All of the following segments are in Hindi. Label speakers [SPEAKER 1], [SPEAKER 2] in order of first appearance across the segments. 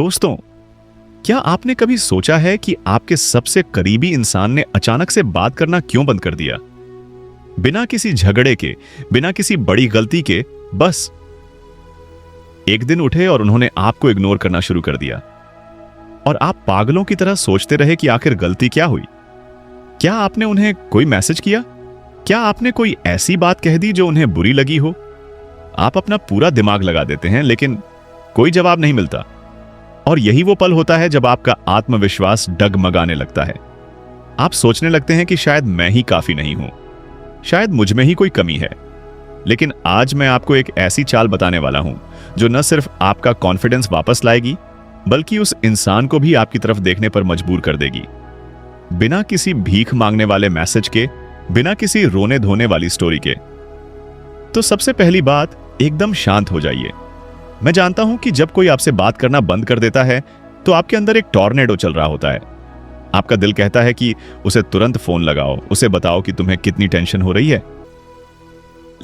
[SPEAKER 1] दोस्तों, क्या आपने कभी सोचा है कि आपके सबसे करीबी इंसान ने अचानक से बात करना क्यों बंद कर दिया? बिना किसी झगड़े के, बिना किसी बड़ी गलती के, बस एक दिन उठे और उन्होंने आपको इग्नोर करना शुरू कर दिया। और आप पागलों की तरह सोचते रहे कि आखिर गलती क्या हुई। क्या आपने उन्हें कोई मैसेज किया? क्या आपने कोई ऐसी बात कह दी जो उन्हें बुरी लगी हो? आप अपना पूरा दिमाग लगा देते हैं, लेकिन कोई जवाब नहीं मिलता। और यही वो पल होता है जब आपका आत्मविश्वास डगमगाने लगता है। आप सोचने लगते हैं कि शायद मैं ही काफी नहीं हूं, शायद मुझ में ही कोई कमी है। लेकिन आज मैं आपको एक ऐसी चाल बताने वाला हूं जो न सिर्फ आपका कॉन्फिडेंस वापस लाएगी, बल्कि उस इंसान को भी आपकी तरफ देखने पर मजबूर कर देगी। बिना किसी भीख मांगने वाले मैसेज के, बिना किसी रोने धोने वाली स्टोरी के। तो सबसे पहली बात, एकदम शांत हो जाइए। मैं जानता हूं कि जब कोई आपसे बात करना बंद कर देता है तो आपके अंदर एक टॉर्नेडो चल रहा होता है। आपका दिल कहता है कि उसे तुरंत फोन लगाओ, उसे बताओ कि तुम्हें कितनी टेंशन हो रही है।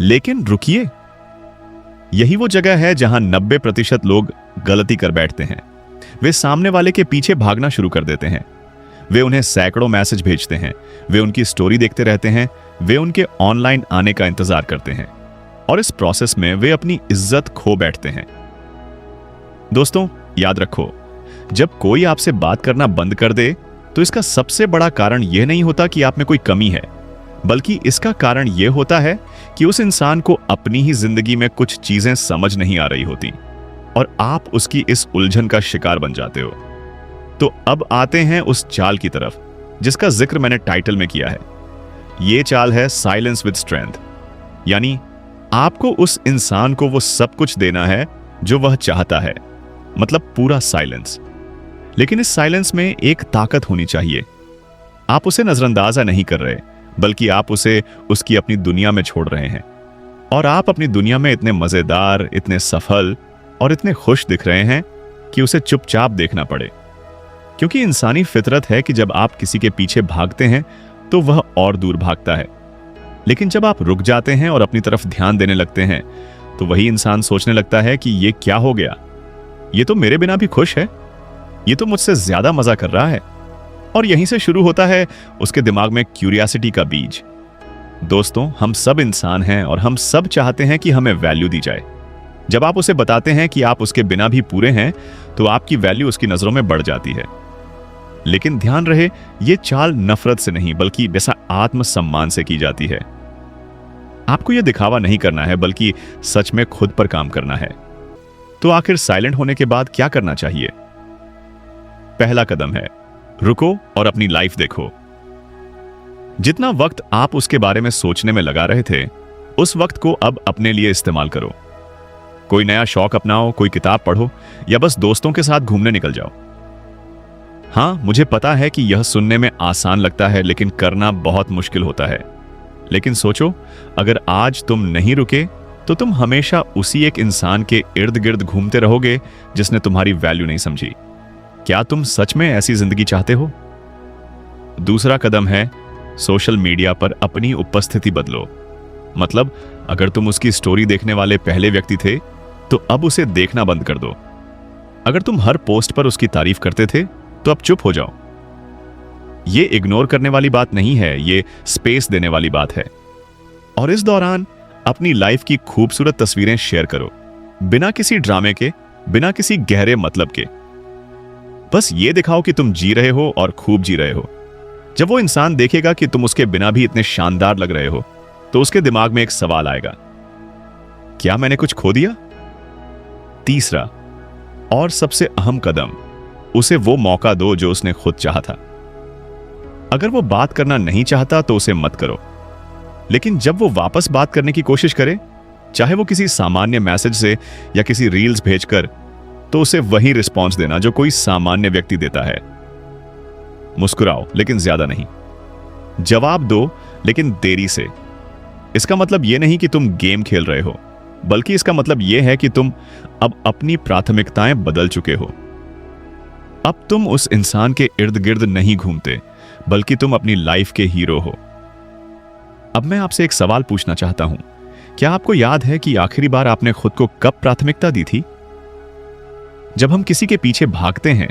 [SPEAKER 1] लेकिन रुकिए, यही वो जगह है जहां 90% लोग गलती कर बैठते हैं। वे सामने वाले के पीछे भागना शुरू कर देते हैं। वे उन्हें सैकड़ों मैसेज भेजते हैं, वे उनकी स्टोरी देखते रहते हैं, वे उनके ऑनलाइन आने का इंतजार करते हैं, और इस प्रोसेस में वे अपनी इज्जत खो बैठते हैं। दोस्तों, याद रखो, जब कोई आपसे बात करना बंद कर दे तो इसका सबसे बड़ा कारण यह नहीं होता कि आप में कोई कमी है, बल्कि इसका कारण यह होता है कि उस इंसान को अपनी ही जिंदगी में कुछ चीजें समझ नहीं आ रही होती और आप उसकी इस उलझन का शिकार बन जाते हो। तो अब आते हैं उस चाल की तरफ जिसका जिक्र मैंने टाइटल में किया है। यह चाल है साइलेंस विद स्ट्रेंथ। यानी आपको उस इंसान को वो सब कुछ देना है जो वह चाहता है, मतलब पूरा साइलेंस। लेकिन इस साइलेंस में एक ताकत होनी चाहिए। आप उसे नजरअंदाज नहीं कर रहे, बल्कि आप उसे उसकी अपनी दुनिया में छोड़ रहे हैं। और आप अपनी दुनिया में इतने मजेदार, इतने सफल और इतने खुश दिख रहे हैं कि उसे चुपचाप देखना पड़े। क्योंकि इंसानी फितरत है कि जब आप किसी के पीछे भागते हैं तो वह और दूर भागता है। लेकिन जब आप रुक जाते हैं और अपनी तरफ ध्यान देने लगते हैं तो वही इंसान सोचने लगता है कि ये क्या हो गया, ये तो मेरे बिना भी खुश है, ये तो मुझसे ज्यादा मजा कर रहा है। और यहीं से शुरू होता है उसके दिमाग में क्यूरियोसिटी का बीज। दोस्तों, हम सब इंसान हैं और हम सब चाहते हैं कि हमें वैल्यू दी जाए। जब आप उसे बताते हैं कि आप उसके बिना भी पूरे हैं तो आपकी वैल्यू उसकी नजरों में बढ़ जाती है। लेकिन ध्यान रहे, यह चाल नफरत से नहीं बल्कि वैसा आत्मसम्मान से की जाती है। आपको यह दिखावा नहीं करना है, बल्कि सच में खुद पर काम करना है। तो आखिर साइलेंट होने के बाद क्या करना चाहिए? पहला कदम है, रुको और अपनी लाइफ देखो। जितना वक्त आप उसके बारे में सोचने में लगा रहे थे, उस वक्त को अब अपने लिए इस्तेमाल करो। कोई नया शौक अपनाओ, कोई किताब पढ़ो, या बस दोस्तों के साथ घूमने निकल जाओ। हां, मुझे पता है कि यह सुनने में आसान लगता है, लेकिन करना बहुत मुश्किल होता है। लेकिन सोचो, अगर आज तुम नहीं रुके तो तुम हमेशा उसी एक इंसान के इर्द गिर्द घूमते रहोगे जिसने तुम्हारी वैल्यू नहीं समझी। क्या तुम सच में ऐसी जिंदगी चाहते हो? दूसरा कदम है, सोशल मीडिया पर अपनी उपस्थिति बदलो। मतलब, अगर तुम उसकी स्टोरी देखने वाले पहले व्यक्ति थे तो अब उसे देखना बंद कर दो। अगर तुम हर पोस्ट पर उसकी तारीफ करते थे तो अब चुप हो जाओ। ये इग्नोर करने वाली बात नहीं है, ये स्पेस देने वाली बात है। और इस दौरान अपनी लाइफ की खूबसूरत तस्वीरें शेयर करो, बिना किसी ड्रामे के, बिना किसी गहरे मतलब के। बस ये दिखाओ कि तुम जी रहे हो और खूब जी रहे हो। जब वो इंसान देखेगा कि तुम उसके बिना भी इतने शानदार लग रहे हो तो उसके दिमाग में एक सवाल आएगा, क्या मैंने कुछ खो दिया? तीसरा और सबसे अहम कदम, उसे वो मौका दो जो उसने खुद चाहा था। अगर वो बात करना नहीं चाहता तो उसे मत करो। लेकिन जब वो वापस बात करने की कोशिश करे, चाहे वो किसी सामान्य मैसेज से या किसी रील्स भेजकर, तो उसे वही रिस्पॉन्स देना जो कोई सामान्य व्यक्ति देता है। मुस्कुराओ, लेकिन ज्यादा नहीं। जवाब दो, लेकिन देरी से। इसका मतलब यह नहीं कि तुम गेम खेल रहे हो, बल्कि इसका मतलब यह है कि तुम अब अपनी प्राथमिकताएं बदल चुके हो। अब तुम उस इंसान के इर्द गिर्द नहीं घूमते, बल्कि तुम अपनी लाइफ के हीरो हो। अब मैं आपसे एक सवाल पूछना चाहता हूं, क्या आपको याद है कि आखिरी बार आपने खुद को कब प्राथमिकता दी थी? जब हम किसी के पीछे भागते हैं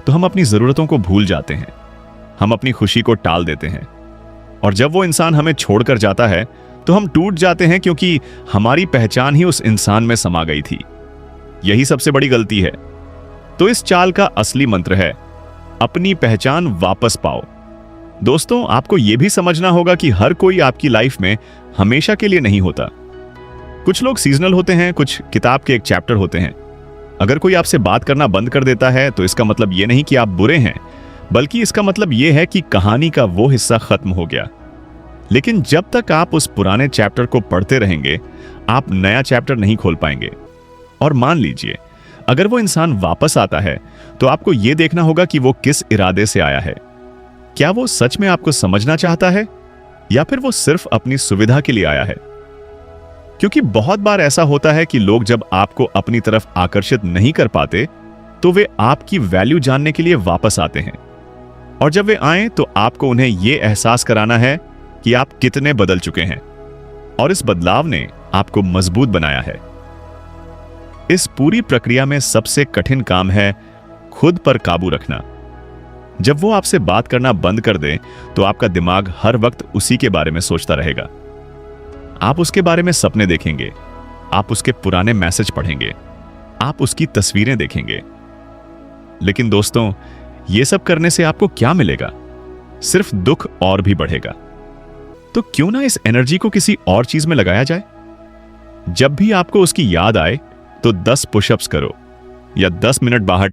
[SPEAKER 1] तो हम अपनी जरूरतों को भूल जाते हैं, हम अपनी खुशी को टाल देते हैं। और जब वो इंसान हमें छोड़कर जाता है तो हम टूट जाते हैं, क्योंकि हमारी पहचान ही उस इंसान में समा गई थी। यही सबसे बड़ी गलती है। तो इस चाल का असली मंत्र है, अपनी पहचान वापस पाओ। दोस्तों, आपको यह भी समझना होगा कि हर कोई आपकी लाइफ में हमेशा के लिए नहीं होता। कुछ लोग सीजनल होते हैं, कुछ किताब के एक चैप्टर होते हैं। अगर कोई आपसे बात करना बंद कर देता है तो इसका मतलब यह नहीं कि आप बुरे हैं, बल्कि इसका मतलब यह है कि कहानी का वो हिस्सा खत्म हो गया। लेकिन जब तक आप उस पुराने चैप्टर को पढ़ते रहेंगे, आप नया चैप्टर नहीं खोल पाएंगे। और मान लीजिए, अगर वो इंसान वापस आता है तो आपको यह देखना होगा कि वो किस इरादे से आया है। क्या वो सच में आपको समझना चाहता है, या फिर वो सिर्फ अपनी सुविधा के लिए आया है? क्योंकि बहुत बार ऐसा होता है कि लोग जब आपको अपनी तरफ आकर्षित नहीं कर पाते तो वे आपकी वैल्यू जानने के लिए वापस आते हैं। और जब वे आए तो आपको उन्हें यह एहसास कराना है कि आप कितने बदल चुके हैं, और इस बदलाव ने आपको मजबूत बनाया है। इस पूरी प्रक्रिया में सबसे कठिन काम है खुद पर काबू रखना। जब वो आपसे बात करना बंद कर दे तो आपका दिमाग हर वक्त उसी के बारे में सोचता रहेगा। आप उसके बारे में सपने देखेंगे, आप उसके पुराने मैसेज पढ़ेंगे, आप उसकी तस्वीरें देखेंगे। लेकिन दोस्तों, ये सब करने से आपको क्या मिलेगा? सिर्फ दुख और भी बढ़ेगा। तो क्यों ना इस एनर्जी को किसी और चीज में लगाया जाए? जब भी आपको उसकी याद आए तो 10 पुशअप्स करो, या 10 मिनट बाहर